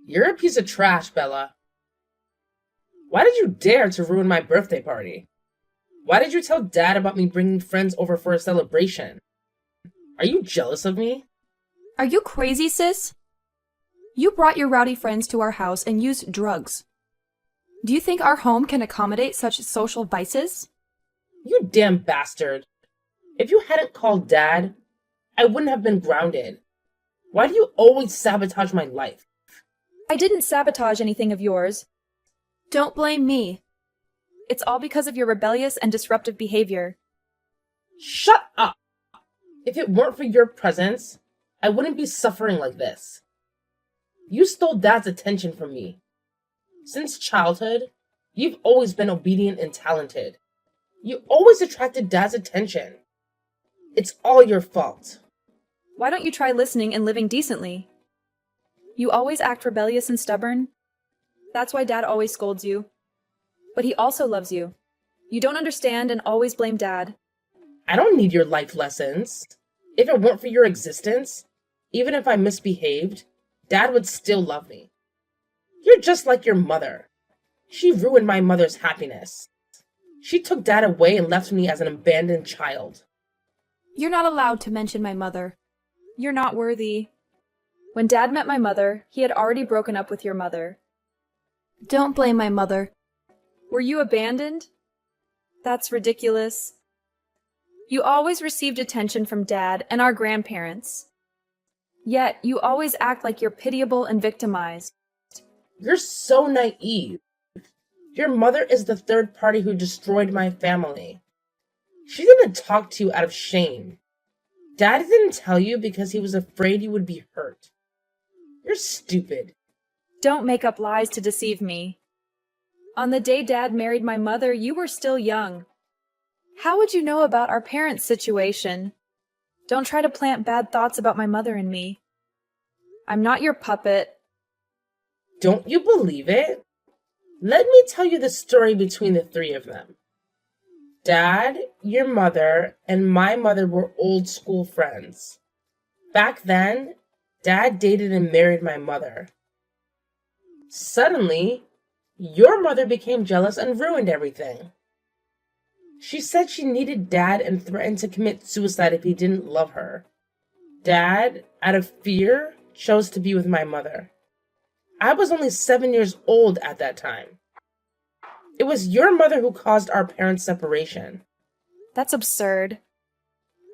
You're a piece of trash, Bella. Why did you dare to ruin my birthday party? Why did you tell Dad about me bringing friends over for a celebration? Are you jealous of me? Are you crazy, sis? You brought your rowdy friends to our house and used drugs. Do you think our home can accommodate such social vices? You damn bastard. If you hadn't called Dad, I wouldn't have been grounded. Why do you always sabotage my life? I didn't sabotage anything of yours. Don't blame me. It's all because of your rebellious and disruptive behavior. Shut up! If it weren't for your presence, I wouldn't be suffering like this. You stole Dad's attention from me. Since childhood, you've always been obedient and talented. You always attracted Dad's attention. It's all your fault. Why don't you try listening and living decently? You always act rebellious and stubborn. That's why Dad always scolds you. But he also loves you. You don't understand and always blame Dad. I don't need your life lessons. If it weren't for your existence, even if I misbehaved, Dad would still love me. You're just like your mother. She ruined my mother's happiness. She took Dad away and left me as an abandoned child. You're not allowed to mention my mother. You're not worthy. When Dad met my mother, he had already broken up with your mother. Don't blame my mother. Were you abandoned? That's ridiculous. You always received attention from Dad and our grandparents. Yet, you always act like you're pitiable and victimized. You're so naive. Your mother is the third party who destroyed my family. She didn't talk to you out of shame. Dad didn't tell you because he was afraid you would be hurt. You're stupid. Don't make up lies to deceive me. On the day Dad married my mother, you were still young. How would you know about our parents' situation? Don't try to plant bad thoughts about my mother and me. I'm not your puppet. Don't you believe it? Let me tell you the story between the three of them. Dad, your mother, and my mother were old school friends. Back then, Dad dated and married my mother. Suddenly, your mother became jealous and ruined everything. She said she needed Dad and threatened to commit suicide if he didn't love her. Dad, out of fear, chose to be with my mother. I was only 7 years old at that time. It was your mother who caused our parents' separation. That's absurd.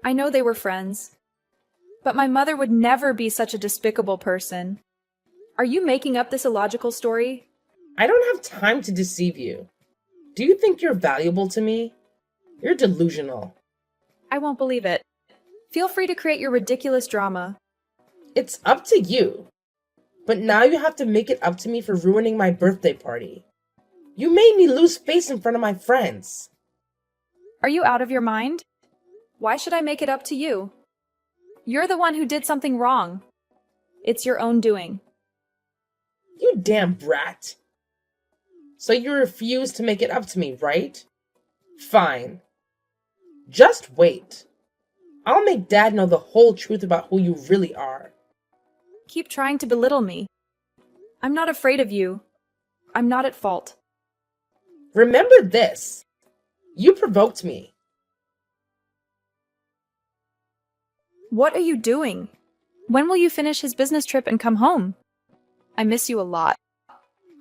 I know they were friends. But my mother would never be such a despicable person. Are you making up this illogical story? I don't have time to deceive you. Do you think you're valuable to me? You're delusional. I won't believe it. Feel free to create your ridiculous drama. It's up to you. But now you have to make it up to me for ruining my birthday party. You made me lose face in front of my friends. Are you out of your mind? Why should I make it up to you? You're the one who did something wrong. It's your own doing. You damn brat. So you refuse to make it up to me, right? Fine. Just wait. I'll make Dad know the whole truth about who you really are. Keep trying to belittle me. I'm not afraid of you. I'm not at fault. Remember this. You provoked me. What are you doing? When will you finish his business trip and come home? I miss you a lot.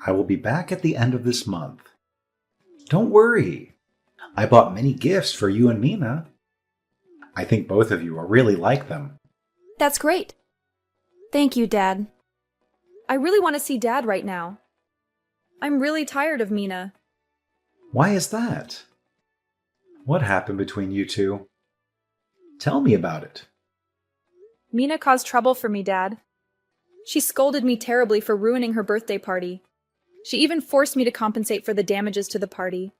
I will be back at the end of this month. Don't worry. I bought many gifts for you and Mina. I think both of you will really like them. That's great. Thank you, Dad. I really want to see Dad right now. I'm really tired of Mina. Why is that? What happened between you two? Tell me about it. Mina caused trouble for me, Dad. She scolded me terribly for ruining her birthday party. She even forced me to compensate for the damages to the party.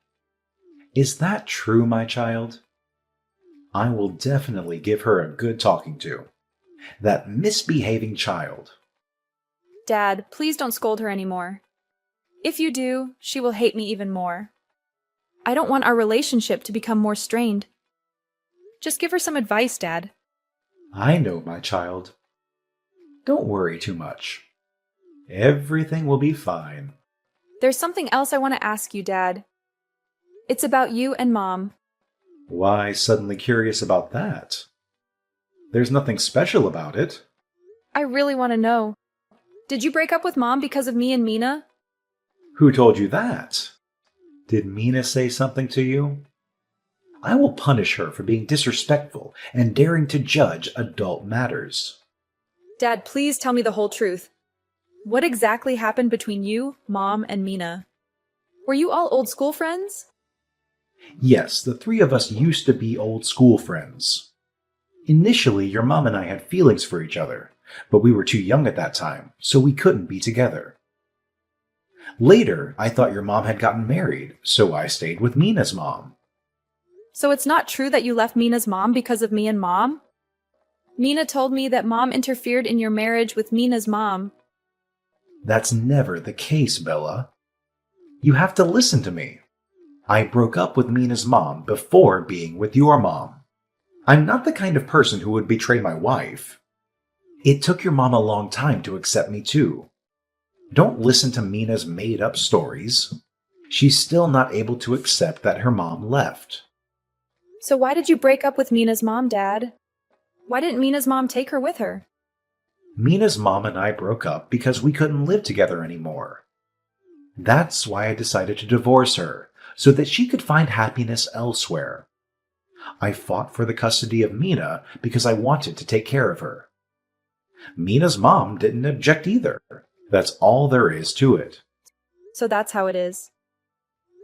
Is that true, my child? I will definitely give her a good talking to. That misbehaving child. Dad, please don't scold her anymore. If you do, she will hate me even more. I don't want our relationship to become more strained. Just give her some advice, Dad. I know, my child. Don't worry too much. Everything will be fine. There's something else I want to ask you, Dad. It's about you and Mom. Why suddenly curious about that? There's nothing special about it. I really want to know. Did you break up with Mom because of me and Mina? Who told you that? Did Mina say something to you? I will punish her for being disrespectful and daring to judge adult matters. Dad, please tell me the whole truth. What exactly happened between you, Mom, and Mina? Were you all old school friends? Yes, the three of us used to be old school friends. Initially, your mom and I had feelings for each other, but we were too young at that time, so we couldn't be together. Later, I thought your mom had gotten married, so I stayed with Mina's mom. So it's not true that you left Mina's mom because of me and Mom? Mina told me that Mom interfered in your marriage with Mina's mom. That's never the case, Bella. You have to listen to me. I broke up with Mina's mom before being with your mom. I'm not the kind of person who would betray my wife. It took your mom a long time to accept me too. Don't listen to Mina's made-up stories. She's still not able to accept that her mom left. So why did you break up with Mina's mom, Dad? Why didn't Mina's mom take her with her? Mina's mom and I broke up because we couldn't live together anymore. That's why I decided to divorce her, so that she could find happiness elsewhere. I fought for the custody of Mina because I wanted to take care of her. Mina's mom didn't object either. That's all there is to it. So that's how it is.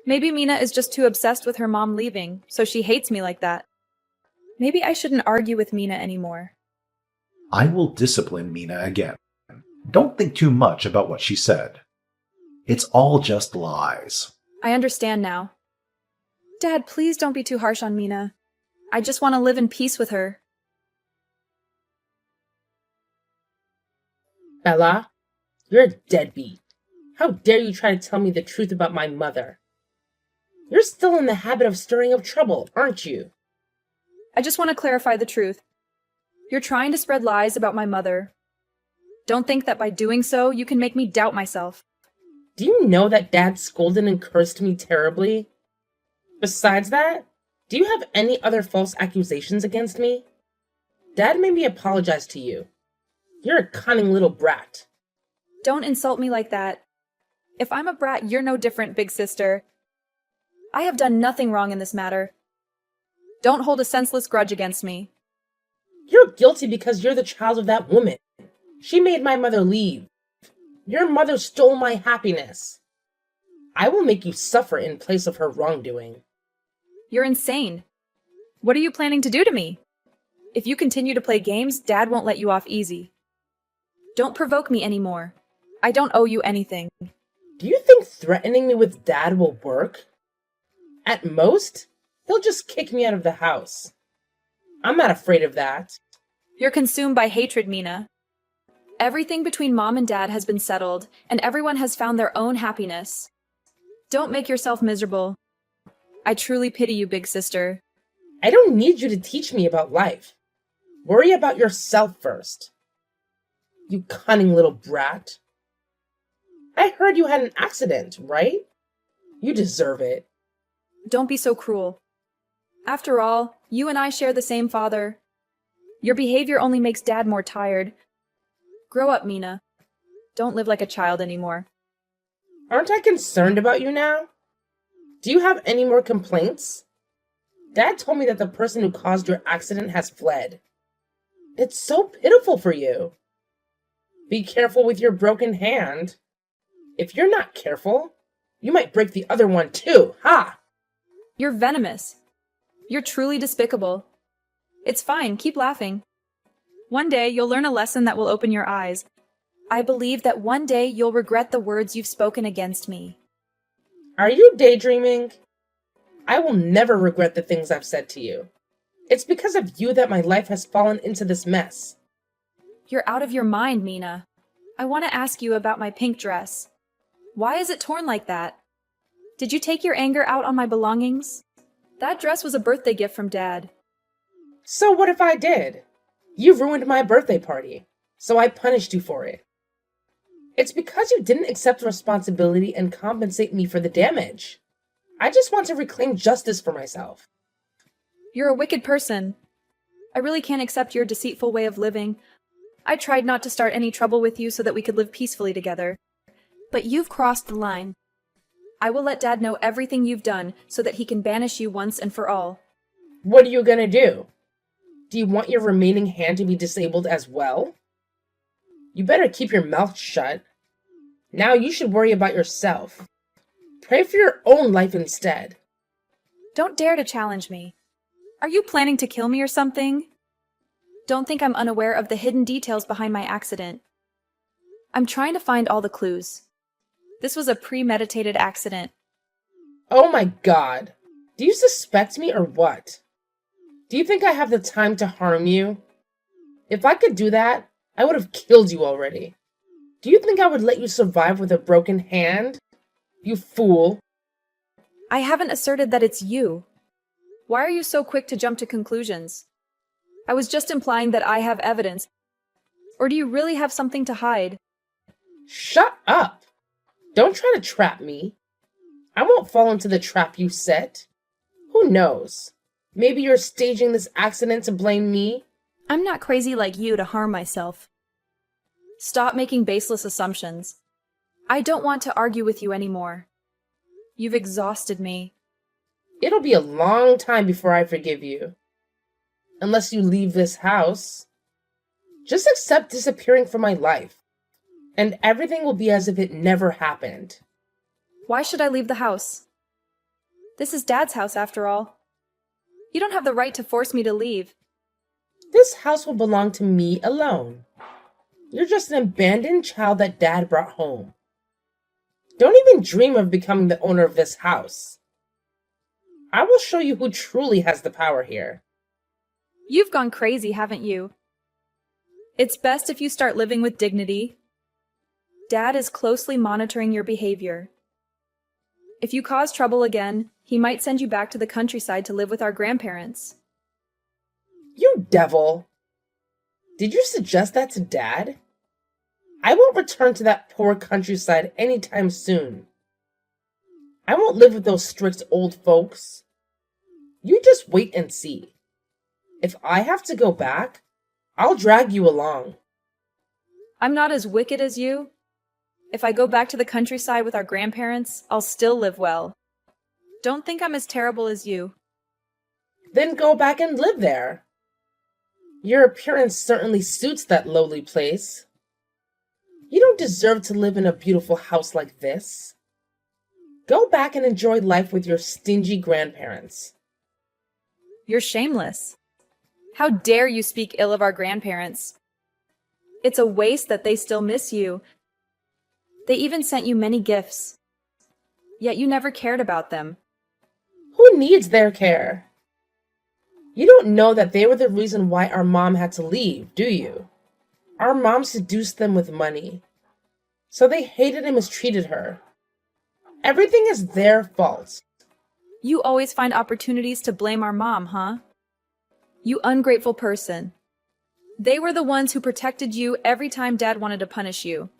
Maybe Mina is just too obsessed with her mom leaving, so she hates me like that. Maybe I shouldn't argue with Mina anymore. I will discipline Mina again. Don't think too much about what she said. It's all just lies. I understand now. Dad, please don't be too harsh on Mina. I just want to live in peace with her. Bella, you're a deadbeat. How dare you try to tell me the truth about my mother? You're still in the habit of stirring up trouble, aren't you? I just want to clarify the truth. You're trying to spread lies about my mother. Don't think that by doing so, you can make me doubt myself. Do you know that Dad scolded and cursed me terribly? Besides that, do you have any other false accusations against me? Dad made me apologize to you. You're a cunning little brat. Don't insult me like that. If I'm a brat, you're no different, big sister. I have done nothing wrong in this matter. Don't hold a senseless grudge against me. You're guilty because you're the child of that woman. She made my mother leave. Your mother stole my happiness. I will make you suffer in place of her wrongdoing. You're insane. What are you planning to do to me? If you continue to play games, Dad won't let you off easy. Don't provoke me anymore. I don't owe you anything. Do you think threatening me with Dad will work? At most, he'll just kick me out of the house. I'm not afraid of that. You're consumed by hatred, Mina. Everything between Mom and Dad has been settled, and everyone has found their own happiness. Don't make yourself miserable. I truly pity you, big sister. I don't need you to teach me about life. Worry about yourself first. You cunning little brat. I heard you had an accident, right? You deserve it. Don't be so cruel. After all, you and I share the same father. Your behavior only makes Dad more tired. Grow up, Mina. Don't live like a child anymore. Aren't I concerned about you now? Do you have any more complaints? Dad told me that the person who caused your accident has fled. It's so pitiful for you. Be careful with your broken hand. If you're not careful, you might break the other one too, ha! You're venomous. You're truly despicable. It's fine, keep laughing. One day you'll learn a lesson that will open your eyes. I believe that one day you'll regret the words you've spoken against me. Are you daydreaming? I will never regret the things I've said to you. It's because of you that my life has fallen into this mess. You're out of your mind, Mina. I want to ask you about my pink dress. Why is it torn like that? Did you take your anger out on my belongings? That dress was a birthday gift from Dad. So what if I did? You ruined my birthday party, so I punished you for it. It's because you didn't accept responsibility and compensate me for the damage. I just want to reclaim justice for myself. You're a wicked person. I really can't accept your deceitful way of living. I tried not to start any trouble with you so that we could live peacefully together. But you've crossed the line. I will let Dad know everything you've done so that he can banish you once and for all. What are you gonna do? Do you want your remaining hand to be disabled as well? You better keep your mouth shut. Now you should worry about yourself. Pray for your own life instead. Don't dare to challenge me. Are you planning to kill me or something? Don't think I'm unaware of the hidden details behind my accident. I'm trying to find all the clues. This was a premeditated accident. Oh my god. Do you suspect me or what? Do you think I have the time to harm you? If I could do that, I would have killed you already. Do you think I would let you survive with a broken hand? You fool. I haven't asserted that it's you. Why are you so quick to jump to conclusions? I was just implying that I have evidence. Or do you really have something to hide? Shut up! Don't try to trap me. I won't fall into the trap you set. Who knows? Maybe you're staging this accident to blame me? I'm not crazy like you to harm myself. Stop making baseless assumptions. I don't want to argue with you anymore. You've exhausted me. It'll be a long time before I forgive you. Unless you leave this house. Just accept disappearing from my life. And everything will be as if it never happened. Why should I leave the house? This is Dad's house, after all. You don't have the right to force me to leave. This house will belong to me alone. You're just an abandoned child that Dad brought home. Don't even dream of becoming the owner of this house. I will show you who truly has the power here. You've gone crazy, haven't you? It's best if you start living with dignity. Dad is closely monitoring your behavior. If you cause trouble again, he might send you back to the countryside to live with our grandparents. You devil! Did you suggest that to Dad? I won't return to that poor countryside anytime soon. I won't live with those strict old folks. You just wait and see. If I have to go back, I'll drag you along. I'm not as wicked as you. If I go back to the countryside with our grandparents, I'll still live well. Don't think I'm as terrible as you. Then go back and live there. Your appearance certainly suits that lowly place. You don't deserve to live in a beautiful house like this. Go back and enjoy life with your stingy grandparents. You're shameless. How dare you speak ill of our grandparents? It's a waste that they still miss you. They even sent you many gifts. Yet you never cared about them. Who needs their care? You don't know that they were the reason why our mom had to leave, do you? Our mom seduced them with money. So they hated and mistreated her. Everything is their fault. You always find opportunities to blame our mom, huh? You ungrateful person. They were the ones who protected you every time Dad wanted to punish you.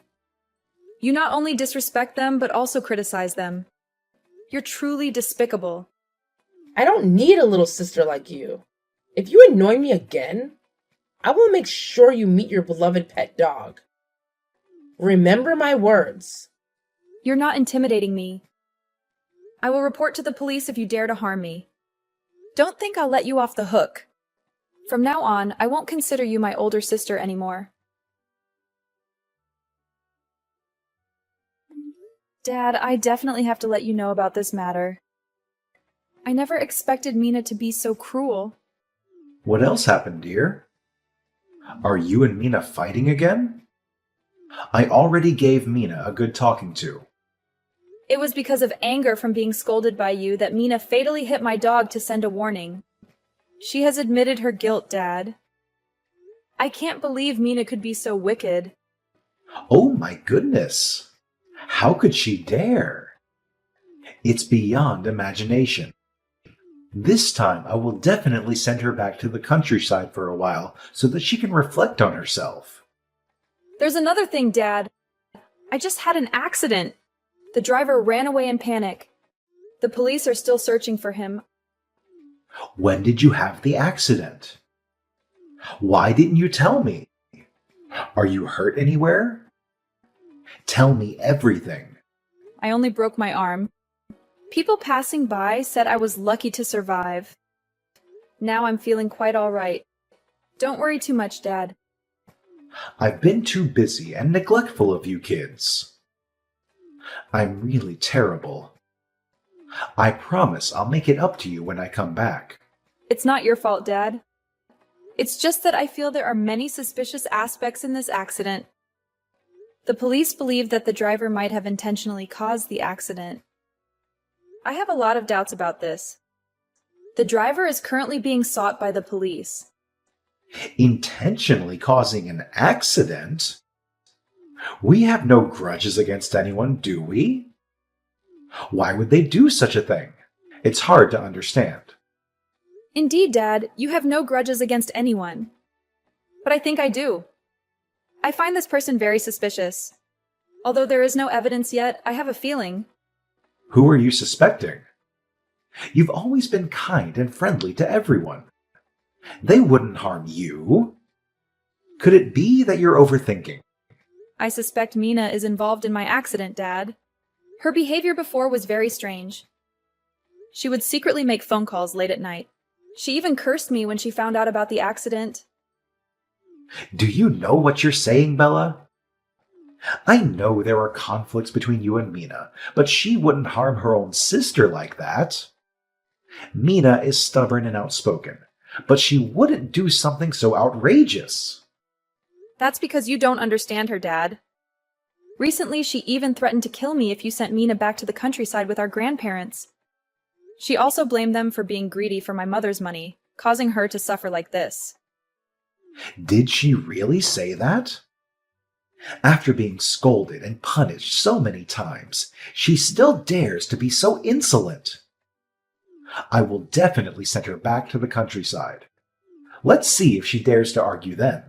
You not only disrespect them, but also criticize them. You're truly despicable. I don't need a little sister like you. If you annoy me again, I will make sure you meet your beloved pet dog. Remember my words. You're not intimidating me. I will report to the police if you dare to harm me. Don't think I'll let you off the hook. From now on, I won't consider you my older sister anymore. Dad, I definitely have to let you know about this matter. I never expected Mina to be so cruel. What else happened, dear? Are you and Mina fighting again? I already gave Mina a good talking to. It was because of anger from being scolded by you that Mina fatally hit my dog to send a warning. She has admitted her guilt, Dad. I can't believe Mina could be so wicked. Oh my goodness! How could she dare? It's beyond imagination. This time I will definitely send her back to the countryside for a while so that she can reflect on herself. There's another thing, Dad. I just had an accident. The driver ran away in panic. The police are still searching for him. When did you have the accident? Why didn't you tell me? Are you hurt anywhere? Tell me everything. I only broke my arm. People passing by said I was lucky to survive. Now I'm feeling quite all right. Don't worry too much, Dad. I've been too busy and neglectful of you kids. I'm really terrible. I promise I'll make it up to you when I come back. It's not your fault, Dad. It's just that I feel there are many suspicious aspects in this accident. The police believe that the driver might have intentionally caused the accident. I have a lot of doubts about this. The driver is currently being sought by the police. Intentionally causing an accident? We have no grudges against anyone, do we? Why would they do such a thing? It's hard to understand. Indeed, Dad, you have no grudges against anyone. But I think I do. I find this person very suspicious. Although there is no evidence yet, I have a feeling. Who are you suspecting? You've always been kind and friendly to everyone. They wouldn't harm you. Could it be that you're overthinking? I suspect Mina is involved in my accident, Dad. Her behavior before was very strange. She would secretly make phone calls late at night. She even cursed me when she found out about the accident. Do you know what you're saying, Bella? I know there are conflicts between you and Mina, but she wouldn't harm her own sister like that. Mina is stubborn and outspoken, but she wouldn't do something so outrageous. That's because you don't understand her, Dad. Recently, she even threatened to kill me if you sent Mina back to the countryside with our grandparents. She also blamed them for being greedy for my mother's money, causing her to suffer like this. Did she really say that? After being scolded and punished so many times, she still dares to be so insolent. I will definitely send her back to the countryside. Let's see if she dares to argue then.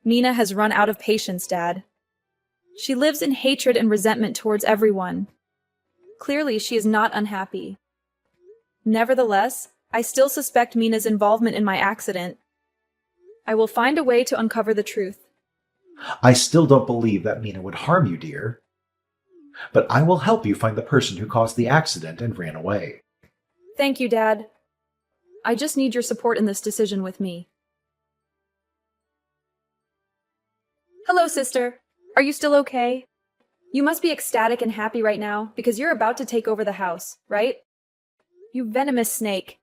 Mina has run out of patience, Dad. She lives in hatred and resentment towards everyone. Clearly, she is not unhappy. Nevertheless, I still suspect Mina's involvement in my accident. I will find a way to uncover the truth. I still don't believe that Mina would harm you, dear. But I will help you find the person who caused the accident and ran away. Thank you, Dad. I just need your support in this decision with me. Hello, sister. Are you still okay? You must be ecstatic and happy right now because you're about to take over the house, right? You venomous snake.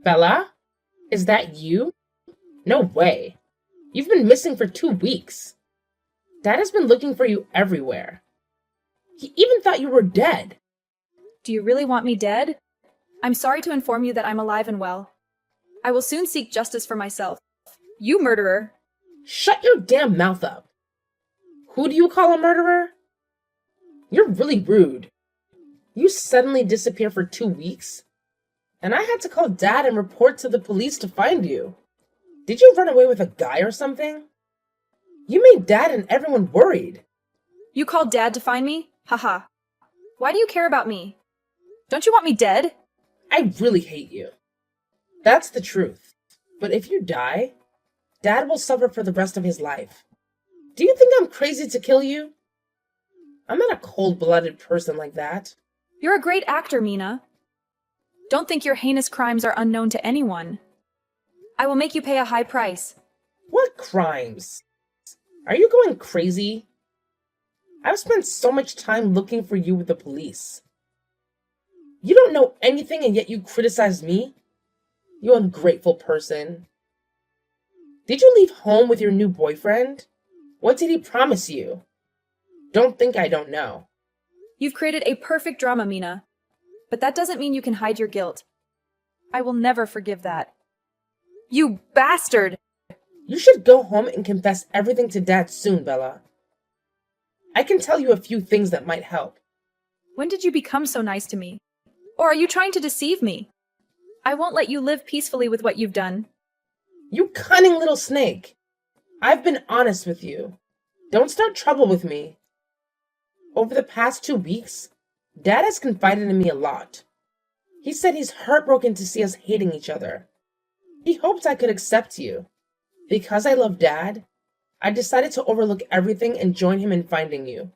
Bella? Is that you? No way. You've been missing for 2 weeks. Dad has been looking for you everywhere. He even thought you were dead. Do you really want me dead? I'm sorry to inform you that I'm alive and well. I will soon seek justice for myself. You murderer! Shut your damn mouth up. Who do you call a murderer? You're really rude. You suddenly disappear for 2 weeks, and I had to call Dad and report to the police to find you. Did you run away with a guy or something? You made Dad and everyone worried. You called Dad to find me? Haha. Why do you care about me? Don't you want me dead? I really hate you. That's the truth. But if you die, Dad will suffer for the rest of his life. Do you think I'm crazy to kill you? I'm not a cold-blooded person like that. You're a great actor, Mina. Don't think your heinous crimes are unknown to anyone. I will make you pay a high price. What crimes? Are you going crazy? I've spent so much time looking for you with the police. You don't know anything and yet you criticize me? You ungrateful person. Did you leave home with your new boyfriend? What did he promise you? Don't think I don't know. You've created a perfect drama, Mina. But that doesn't mean you can hide your guilt. I will never forgive that. You bastard! You should go home and confess everything to Dad soon, Bella. I can tell you a few things that might help. When did you become so nice to me? Or are you trying to deceive me? I won't let you live peacefully with what you've done. You cunning little snake. I've been honest with you. Don't start trouble with me. Over the past 2 weeks, Dad has confided in me a lot. He said he's heartbroken to see us hating each other. He hoped I could accept you. Because I love Dad, I decided to overlook everything and join him in finding you.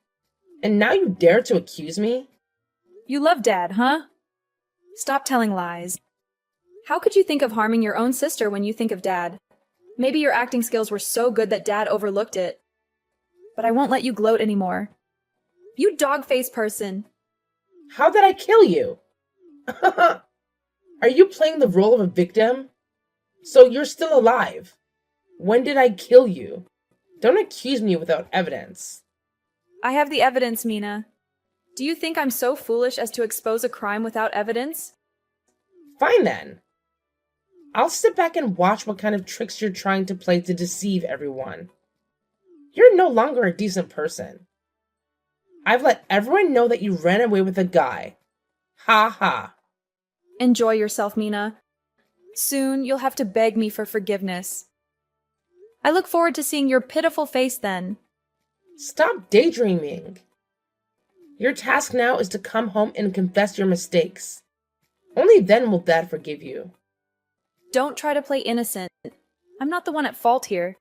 And now you dare to accuse me? You love Dad, huh? Stop telling lies. How could you think of harming your own sister when you think of Dad? Maybe your acting skills were so good that Dad overlooked it. But I won't let you gloat anymore. You dog-faced person. How did I kill you? Are you playing the role of a victim? So you're still alive. When did I kill you? Don't accuse me without evidence. I have the evidence, Mina. Do you think I'm so foolish as to expose a crime without evidence? Fine then. I'll sit back and watch what kind of tricks you're trying to play to deceive everyone. You're no longer a decent person. I've let everyone know that you ran away with a guy. Ha ha. Enjoy yourself, Mina. Soon you'll have to beg me for forgiveness. I look forward to seeing your pitiful face then. Stop daydreaming. Your task now is to come home and confess your mistakes. Only then will Dad forgive you. Don't try to play innocent. I'm not the one at fault here.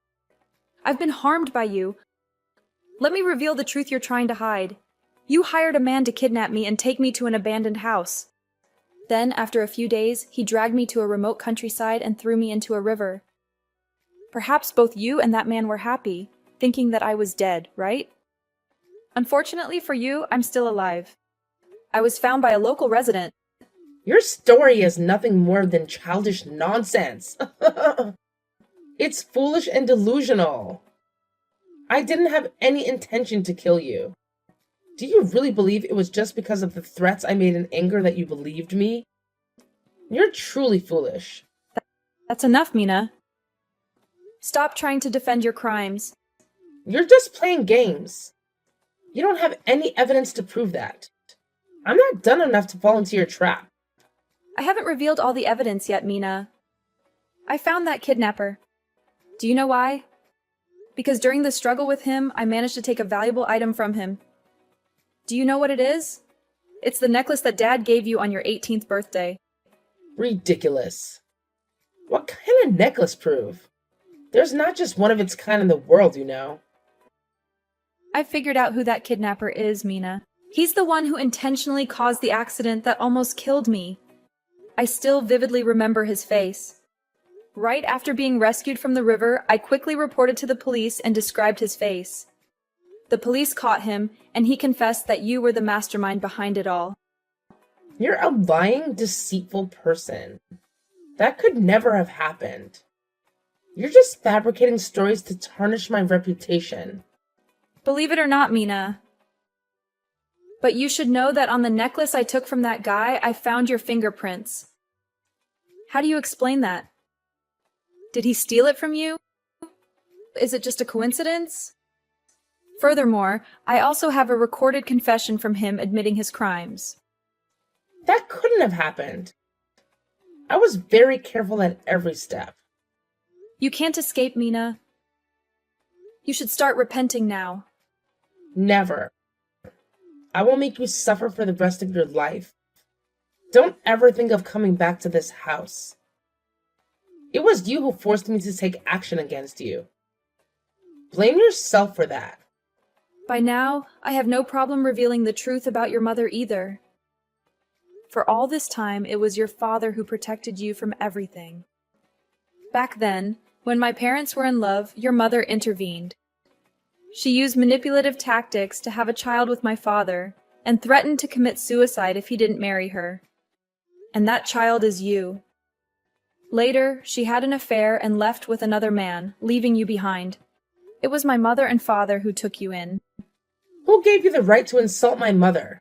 I've been harmed by you. Let me reveal the truth you're trying to hide. You hired a man to kidnap me and take me to an abandoned house. Then, after a few days, he dragged me to a remote countryside and threw me into a river. Perhaps both you and that man were happy, thinking that I was dead, right? Unfortunately for you, I'm still alive. I was found by a local resident. Your story is nothing more than childish nonsense. It's foolish and delusional. I didn't have any intention to kill you. Do you really believe it was just because of the threats I made in anger that you believed me? You're truly foolish. That's enough, Mina. Stop trying to defend your crimes. You're just playing games. You don't have any evidence to prove that. I'm not done enough to fall into your trap. I haven't revealed all the evidence yet, Mina. I found that kidnapper. Do you know why? Because during the struggle with him, I managed to take a valuable item from him. Do you know what it is? It's the necklace that Dad gave you on your 18th birthday. Ridiculous. What kind of necklace proof? There's not just one of its kind in the world, you know. I figured out who that kidnapper is, Mina. He's the one who intentionally caused the accident that almost killed me. I still vividly remember his face. Right after being rescued from the river, I quickly reported to the police and described his face. The police caught him, and he confessed that you were the mastermind behind it all. You're a lying, deceitful person. That could never have happened. You're just fabricating stories to tarnish my reputation. Believe it or not, Mina. But you should know that on the necklace I took from that guy, I found your fingerprints. How do you explain that? Did he steal it from you? Is it just a coincidence? Furthermore, I also have a recorded confession from him admitting his crimes. That couldn't have happened. I was very careful at every step. You can't escape, Mina. You should start repenting now. Never. I will make you suffer for the rest of your life. Don't ever think of coming back to this house. It was you who forced me to take action against you. Blame yourself for that. By now, I have no problem revealing the truth about your mother either. For all this time, it was your father who protected you from everything. Back then, when my parents were in love, your mother intervened. She used manipulative tactics to have a child with my father and threatened to commit suicide if he didn't marry her. And that child is you. Later, she had an affair and left with another man, leaving you behind. It was my mother and father who took you in. Who gave you the right to insult my mother?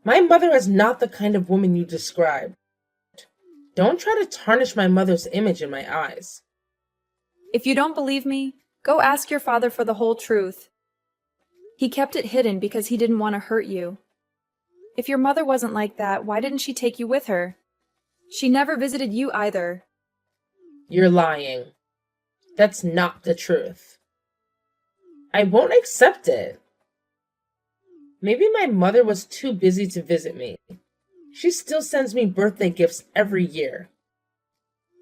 My mother is not the kind of woman you described. Don't try to tarnish my mother's image in my eyes. If you don't believe me, go ask your father for the whole truth. He kept it hidden because he didn't want to hurt you. If your mother wasn't like that, why didn't she take you with her? She never visited you either. You're lying. That's not the truth. I won't accept it. Maybe my mother was too busy to visit me. She still sends me birthday gifts every year.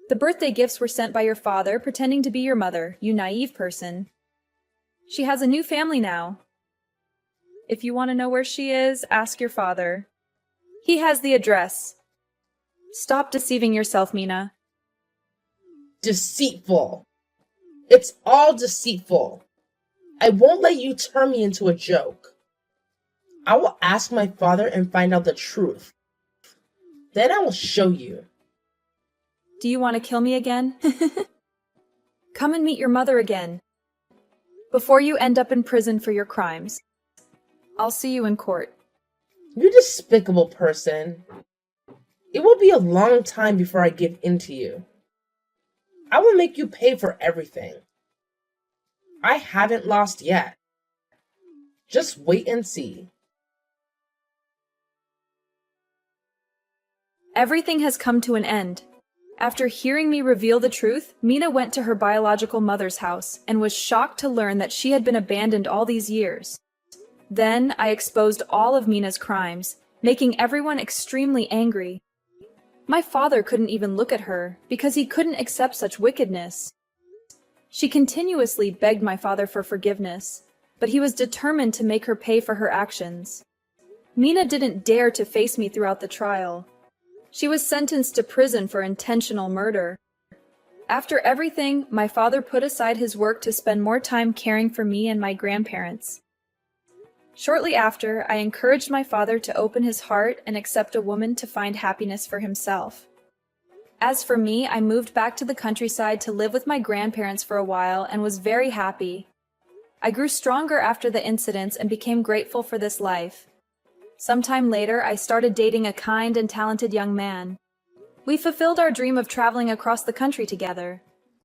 The birthday gifts were sent by your father pretending to be your mother, you naive person. She has a new family now. If you want to know where she is, ask your father. He has the address. Stop deceiving yourself, Mina. Deceitful. It's all deceitful. I won't let you turn me into a joke. I will ask my father and find out the truth. Then I will show you. Do you want to kill me again? Come and meet your mother again. Before you end up in prison for your crimes. I'll see you in court. You despicable person. It will be a long time before I give in to you. I will make you pay for everything. I haven't lost yet. Just wait and see. Everything has come to an end. After hearing me reveal the truth, Mina went to her biological mother's house and was shocked to learn that she had been abandoned all these years. Then I exposed all of Mina's crimes, making everyone extremely angry. My father couldn't even look at her because he couldn't accept such wickedness. She continuously begged my father for forgiveness, but he was determined to make her pay for her actions. Mina didn't dare to face me throughout the trial. She was sentenced to prison for intentional murder. After everything, my father put aside his work to spend more time caring for me and my grandparents. Shortly after, I encouraged my father to open his heart and accept a woman to find happiness for himself. As for me, I moved back to the countryside to live with my grandparents for a while and was very happy. I grew stronger after the incidents and became grateful for this life. Sometime later, I started dating a kind and talented young man. We fulfilled our dream of traveling across the country together.